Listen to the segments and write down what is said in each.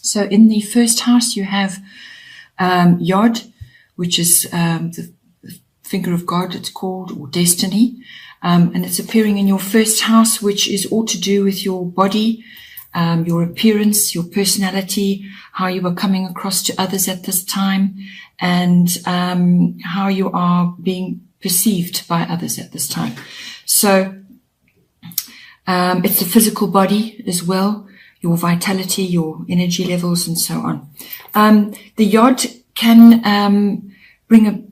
So in the first house, you have Yod, which is the finger of God, it's called, or destiny. And it's appearing in your first house, which is all to do with your body, your appearance, your personality, how you are coming across to others at this time, and how you are being perceived by others at this time. So it's the physical body as well, your vitality, your energy levels, and so on. The Yod can bring a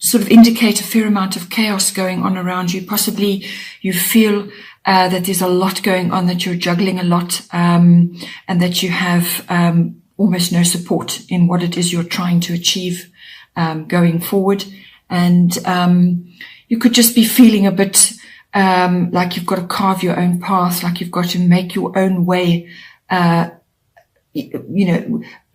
sort of indicate a fair amount of chaos going on around you. Possibly you feel that there's a lot going on, that you're juggling a lot, and that you have almost no support in what it is you're trying to achieve going forward. And you could just be feeling a bit like you've got to carve your own path, like you've got to make your own way,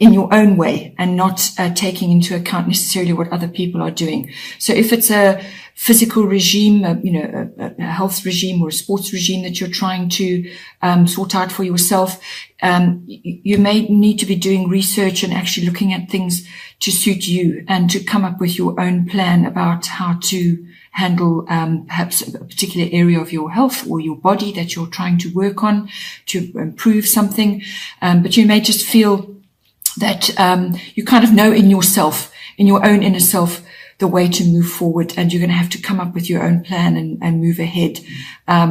in your own way, and not taking into account necessarily what other people are doing. So if it's a physical regime, a health regime or a sports regime that you're trying to sort out for yourself, you may need to be doing research and actually looking at things to suit you and to come up with your own plan about how to handle perhaps a particular area of your health or your body that you're trying to work on to improve something. But you may just feel that you kind of know in yourself, in your own inner self, the way to move forward, and you're going to have to come up with your own plan and move ahead,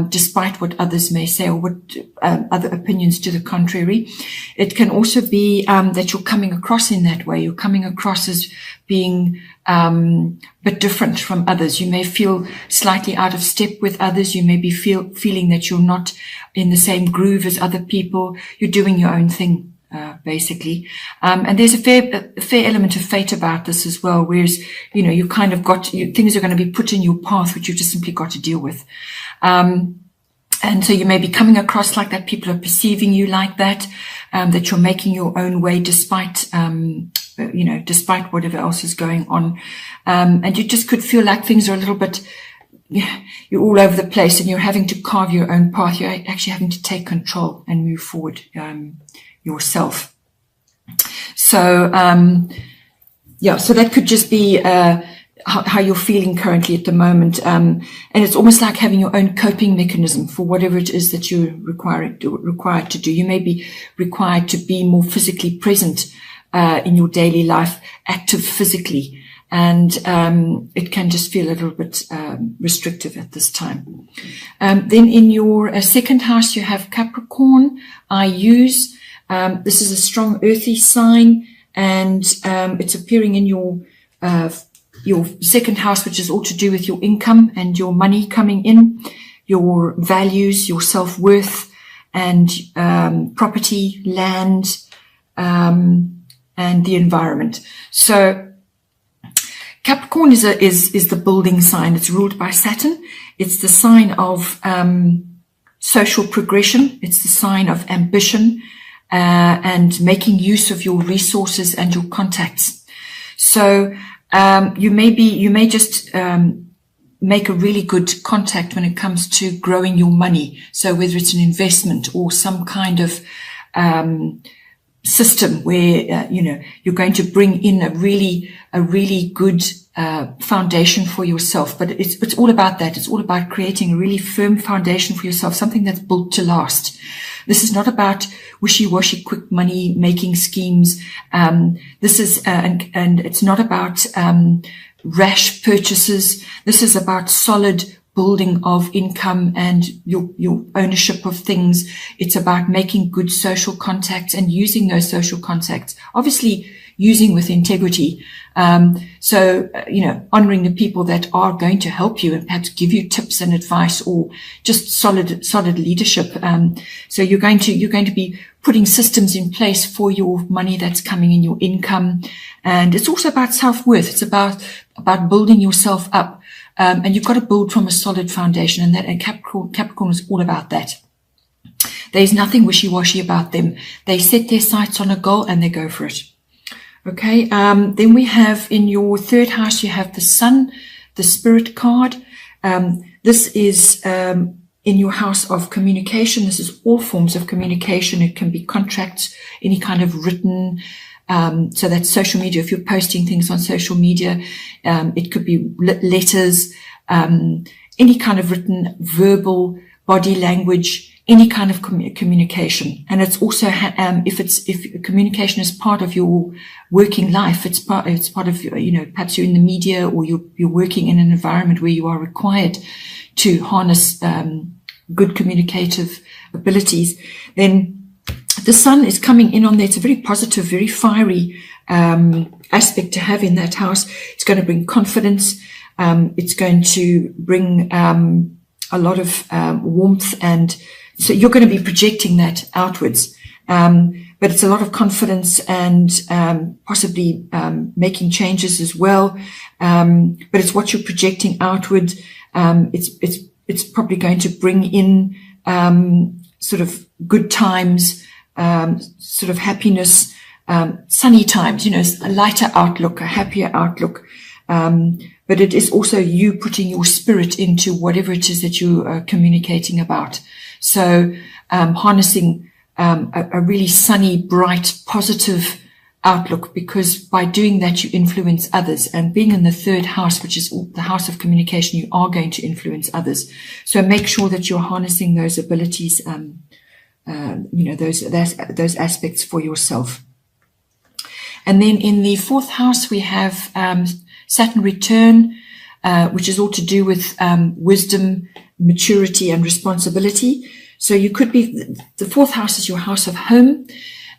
despite what others may say or what other opinions to the contrary. It can also be that you're coming across in that way. You're coming across as being but different from others. You may feel slightly out of step with others. You may be feeling that you're not in the same groove as other people. You're doing your own thing. Basically. And there's a fair element of fate about this as well, whereas, you kind of things are going to be put in your path, which you've just simply got to deal with. And so you may be coming across like that. People are perceiving you like that, that you're making your own way despite, despite whatever else is going on. And you just could feel like things are a little bit, you're all over the place and you're having to carve your own path. You're actually having to take control and move forward, yourself. So, so that could just be how you're feeling currently at the moment. And it's almost like having your own coping mechanism for whatever it is that you're required to do. You may be required to be more physically present in your daily life, active physically. And it can just feel a little bit restrictive at this time. Then in your second house, you have Capricorn. This is a strong earthy sign, and it's appearing in your second house, which is all to do with your income and your money coming in, your values, your self-worth, and property, land, and the environment. So Capricorn is the building sign. It's ruled by Saturn. It's the sign of social progression. It's the sign of ambition. And making use of your resources and your contacts. So you may just make a really good contact when it comes to growing your money. So whether it's an investment or some kind of system where you're going to bring in a really good foundation for yourself. But it's all about that. It's all about creating a really firm foundation for yourself, something that's built to last. This is not about wishy-washy, quick money-making schemes. This is, and it's not about rash purchases. This is about solid building of income and your ownership of things. It's about making good social contacts and using those social contacts. Obviously, using with integrity. So, honoring the people that are going to help you and perhaps give you tips and advice or just solid leadership. So you're going to be putting systems in place for your money that's coming in, your income. And it's also about self-worth. It's about building yourself up. And you've got to build from a solid foundation, and Capricorn is all about that. There's nothing wishy-washy about them. They set their sights on a goal and they go for it. Okay, then we have in your third house, you have the Sun, the Spirit card. This is in your house of communication. This is all forms of communication. It can be contracts, any kind of written, so that's social media. If you're posting things on social media, it could be letters, any kind of written, verbal, body language, any kind of communication. And it's also, if communication is part of your working life, it's part of, perhaps you're in the media, or you're working in an environment where you are required to harness, good communicative abilities, then the sun is coming in on there. It's a very positive, very fiery, aspect to have in that house. It's going to bring confidence. It's going to bring, a lot of, warmth, and so you're going to be projecting that outwards. But it's a lot of confidence and, possibly, making changes as well. But it's what you're projecting outward. It's probably going to bring in, sort of good times, sort of happiness, sunny times, a lighter outlook, a happier outlook. But it is also you putting your spirit into whatever it is that you are communicating about. So, harnessing, a really sunny, bright, positive outlook, because by doing that, you influence others. And being in the third house, which is the house of communication, you are going to influence others. So make sure that you're harnessing those abilities, those aspects for yourself. And then in the fourth house, we have, Saturn return, which is all to do with, wisdom, maturity, and responsibility. So you could be, the fourth house is your house of home.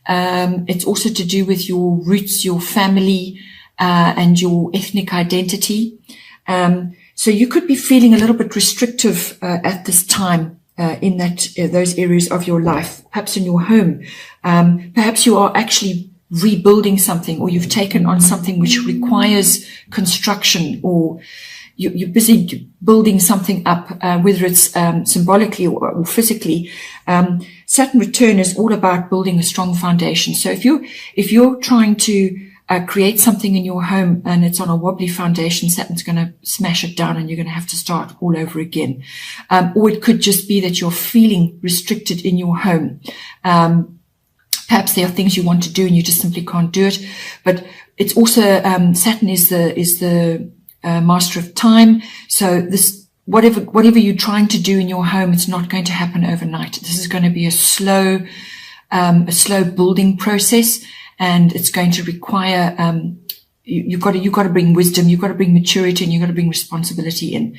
It's also to do with your roots, your family, and your ethnic identity. So you could be feeling a little bit restrictive, at this time, in those areas of your life, perhaps in your home. Perhaps you are actually rebuilding something, or you've taken on something which requires construction, or you're busy building something up, whether it's symbolically or physically. Saturn return is all about building a strong foundation. So if you're trying to create something in your home and it's on a wobbly foundation, Saturn's going to smash it down, and you're going to have to start all over again. Or it could just be that you're feeling restricted in your home. Perhaps there are things you want to do and you just simply can't do it. But it's also, Saturn is the master of time. So this, whatever you're trying to do in your home, it's not going to happen overnight. This is going to be a slow building process, and it's going to require, you've got to bring wisdom, you've got to bring maturity, and you've got to bring responsibility in.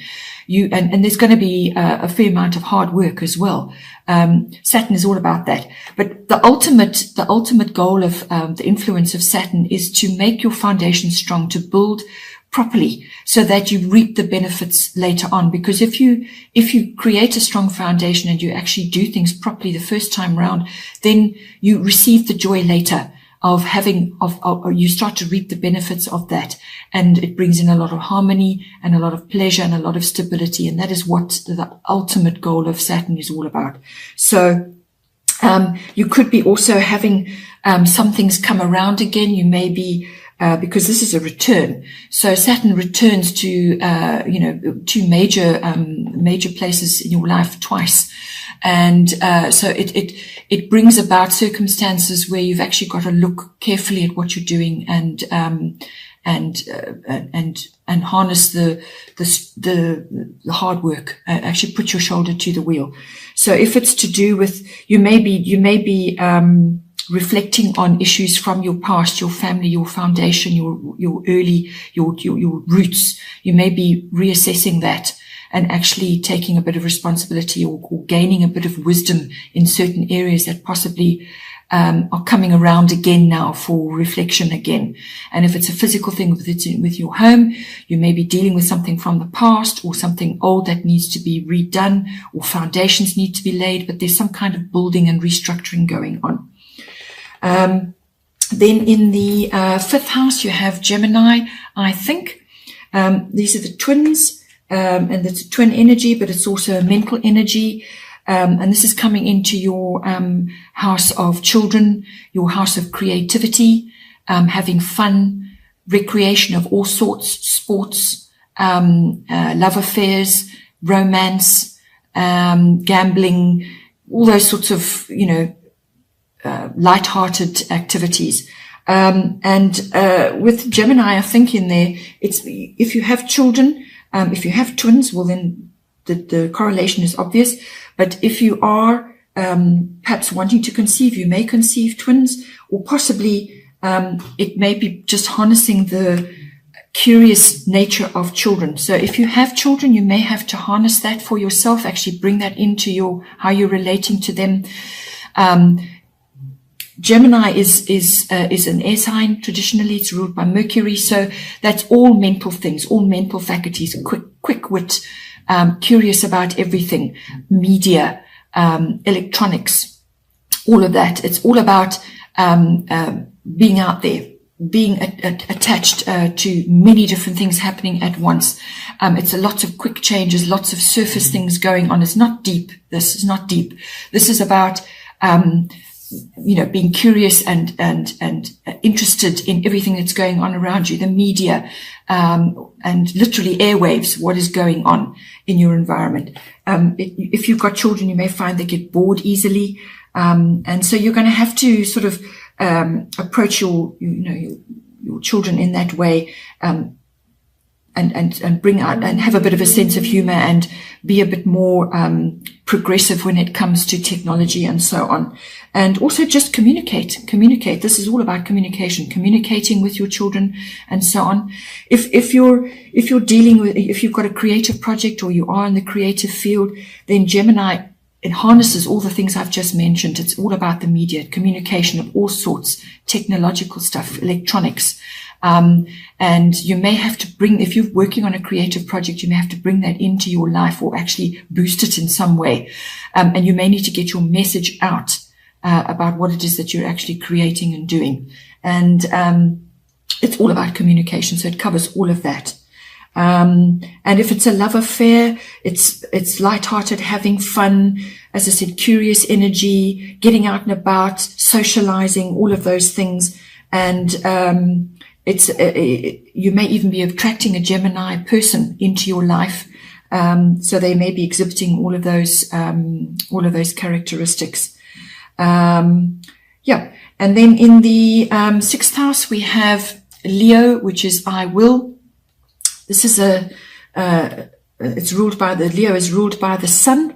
And there's going to be a fair amount of hard work as well. Saturn is all about that. But the ultimate goal of the influence of Saturn is to make your foundation strong, to build properly, so that you reap the benefits later on. Because if you create a strong foundation and you actually do things properly the first time round, then you receive the joy later of you start to reap the benefits of that. And it brings in a lot of harmony and a lot of pleasure and a lot of stability. And that is what the ultimate goal of Saturn is all about. So, you could be also having, some things come around again. You may be, because this is a return. So Saturn returns to, two major places in your life twice. And, so it brings about circumstances where you've actually got to look carefully at what you're doing and harness the hard work, actually put your shoulder to the wheel. So if it's to do with, you may be, reflecting on issues from your past, your family, your foundation, your roots. You may be reassessing that and actually taking a bit of responsibility or gaining a bit of wisdom in certain areas that possibly are coming around again now for reflection again. And if it's a physical thing with your home, you may be dealing with something from the past or something old that needs to be redone, or foundations need to be laid, but there's some kind of building and restructuring going on. Then in the fifth house, you have Gemini, I think. These are the twins, and it's a twin energy, but it's also a mental energy. And this is coming into your house of children, your house of creativity, having fun, recreation of all sorts, sports, love affairs, romance, gambling, all those sorts of, light-hearted activities. With Gemini, I think in there, if you have children, if you have twins, well then the correlation is obvious. But if you are perhaps wanting to conceive, you may conceive twins, or possibly it may be just harnessing the curious nature of children. So if you have children, you may have to harness that for yourself, actually bring that into how you're relating to them. Gemini is an air sign. Traditionally, it's ruled by Mercury. So that's all mental things, all mental faculties, quick wit, curious about everything, media, electronics, all of that. It's all about being out there, being attached to many different things happening at once. It's a lot of quick changes, lots of surface things going on. It's not deep. This is not deep. This is about being curious and interested in everything that's going on around you, the media, and literally airwaves, what is going on in your environment. If you've got children, you may find they get bored easily. And so you're going to have to sort of, approach your children in that way, and bring out and have a bit of a sense of humor and be a bit more progressive when it comes to technology and so on. And also just communicate. This is all about communication, communicating with your children and so on. If you're dealing with, if you've got a creative project or you are in the creative field, then Gemini, it harnesses all the things I've just mentioned. It's all about the media, communication of all sorts, technological stuff, electronics. And you may have to bring, if you're working on a creative project, you may have to bring that into your life or actually boost it in some way. And you may need to get your message out about what it is that you're actually creating and doing. And it's all about communication. So it covers all of that. And if it's a love affair, it's lighthearted, having fun, as I said, curious energy, getting out and about, socializing, all of those things. And you may even be attracting a Gemini person into your life. So they may be exhibiting all of those characteristics. Yeah. And then in the, sixth house, we have Leo, which is I will. This is it's ruled by Leo is ruled by the sun.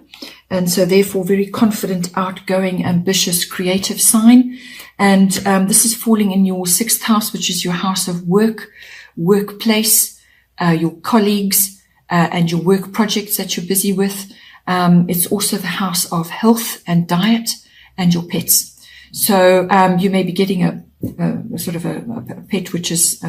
And so therefore very confident, outgoing, ambitious, creative sign. And this is falling in your sixth house, which is your house of work, workplace, your colleagues, and your work projects that you're busy with. It's also the house of health and diet and your pets. So you may be getting a sort of a pet which is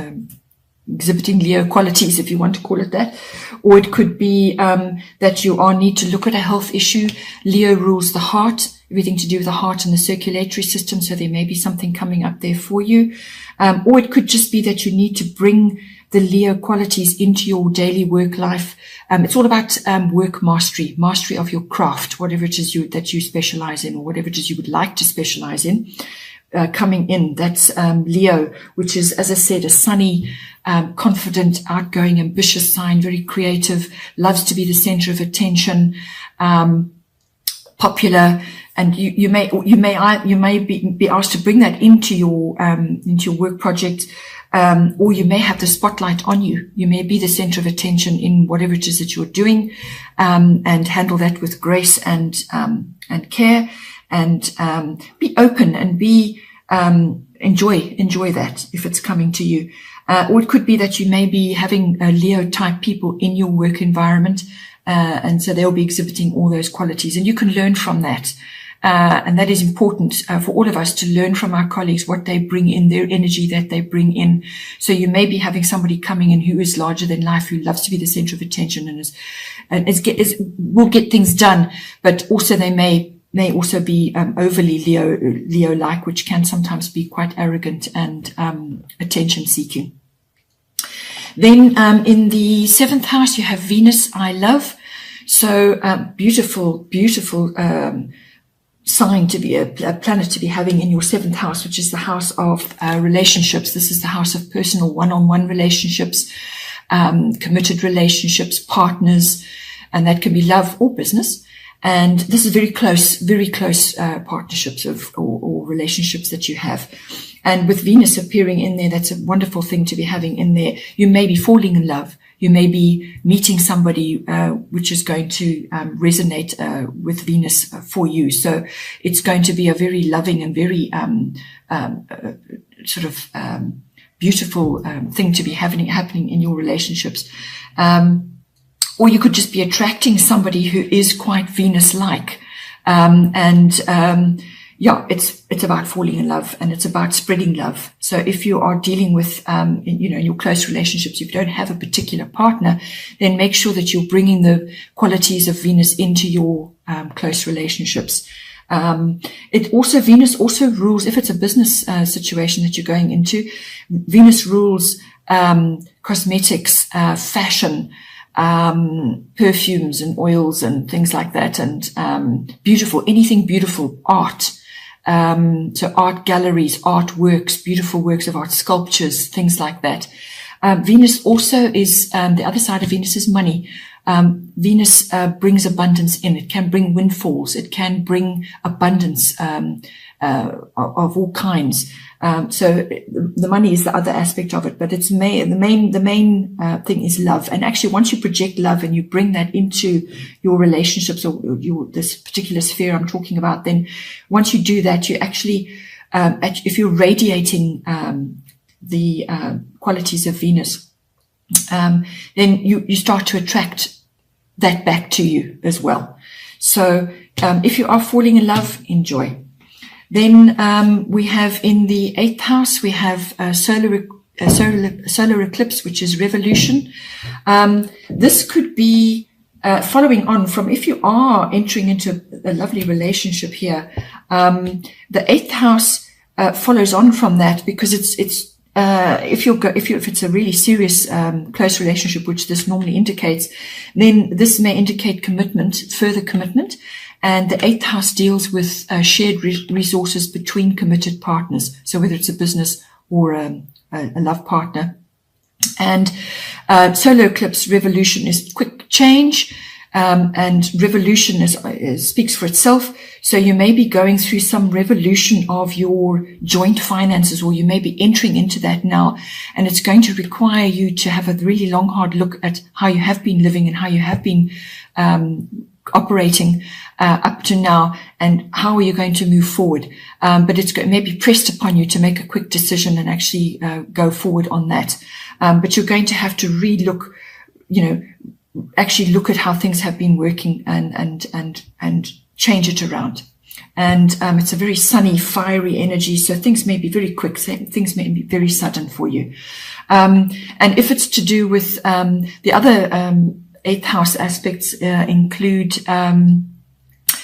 exhibiting Leo qualities, if you want to call it that. Or it could be that you need to look at a health issue. Leo rules the heart, everything to do with the heart and the circulatory system. So there may be something coming up there for you. Or it could just be that you need to bring the Leo qualities into your daily work life. It's all about work mastery of your craft, whatever it is that you specialize in, or whatever it is you would like to specialize in. Coming in, that's Leo, which is, as I said, a sunny, confident, outgoing, ambitious sign, very creative, loves to be the center of attention, popular, and you may be asked to bring that into your work project, or you may have the spotlight on you. You may be the center of attention in whatever it is that you're doing, and handle that with grace and care. And be open and be enjoy that if it's coming to you. Or it could be that you may be having Leo type people in your work environment, and so they'll be exhibiting all those qualities, and you can learn from that. And that is important for all of us to learn from our colleagues, what they bring in, their energy that they bring in. So you may be having somebody coming in who is larger than life, who loves to be the center of attention and will get things done, but also they may also be overly Leo-like, which can sometimes be quite arrogant and attention-seeking. Then in the seventh house, you have Venus, I love. So beautiful sign to be a planet to be having in your seventh house, which is the house of relationships. This is the house of personal one-on-one relationships, committed relationships, partners, and that can be love or business. And this is very close partnerships or relationships that you have. And with Venus appearing in there, that's a wonderful thing to be having in there. You may be falling in love. You may be meeting somebody which is going to resonate with Venus for you. So it's going to be a very loving and very beautiful thing to be happening in your relationships. Or you could just be attracting somebody who is quite Venus-like. It's about falling in love, and it's about spreading love. So if you are dealing with, in your close relationships, if you don't have a particular partner, then make sure that you're bringing the qualities of Venus into your close relationships. Venus also rules, if it's a business situation that you're going into, Venus rules cosmetics, fashion, perfumes and oils and things like that, and anything beautiful, art. So art galleries, artworks, beautiful works of art, sculptures, things like that. Venus also is, the other side of Venus is money. Venus brings abundance in. It can bring windfalls. It can bring abundance of all kinds. So the money is the other aspect of it, but the main thing is love. And actually, once you project love and you bring that into your relationships or this particular sphere I'm talking about, then once you do that, you actually, if you're radiating the qualities of Venus, then you start to attract that back to you as well. So if you are falling in love, enjoy. Then we have in the 8th house, we have solar eclipse, which is revolution. This could be following on from, if you are entering into a lovely relationship here, the 8th house follows on from that, because if it's a really serious close relationship, which this normally indicates, then this may indicate commitment, further commitment. And the 8th house deals with shared resources between committed partners. So whether it's a business or a love partner. And solar eclipse revolution is quick change. And revolution speaks for itself. So you may be going through some revolution of your joint finances, or you may be entering into that now. And it's going to require you to have a really long, hard look at how you have been living and how you have been operating up to now, and how are you going to move forward. But it's maybe pressed upon you to make a quick decision and actually go forward on that. But you're going to have to relook, actually look at how things have been working and change it around. And it's a very sunny, fiery energy, so things may be very quick, things may be very sudden for you. And if it's to do with the other 8th house aspects, include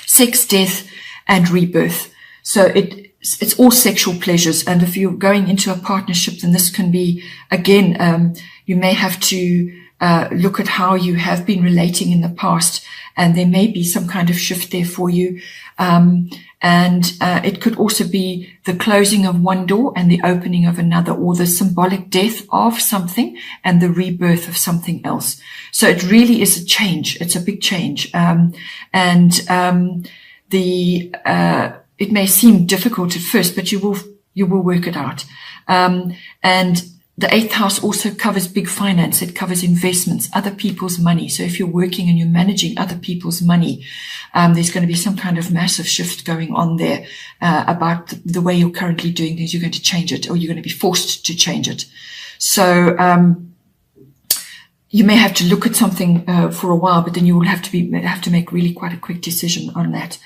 sex, death, and rebirth. So it's all sexual pleasures. And if you're going into a partnership, then this can be, again, you may have to look at how you have been relating in the past, and there may be some kind of shift there for you. It could also be the closing of one door and the opening of another, or the symbolic death of something and the rebirth of something else. So it really is a change. It's a big change. It may seem difficult at first, but you will work it out. And the 8th house also covers big finance. It covers investments, other people's money. So if you're working and you're managing other people's money, there's going to be some kind of massive shift going on there about the way you're currently doing things. You're going to change it, or you're going to be forced to change it. So you may have to look at something for a while, but then you will have to make really quite a quick decision on that.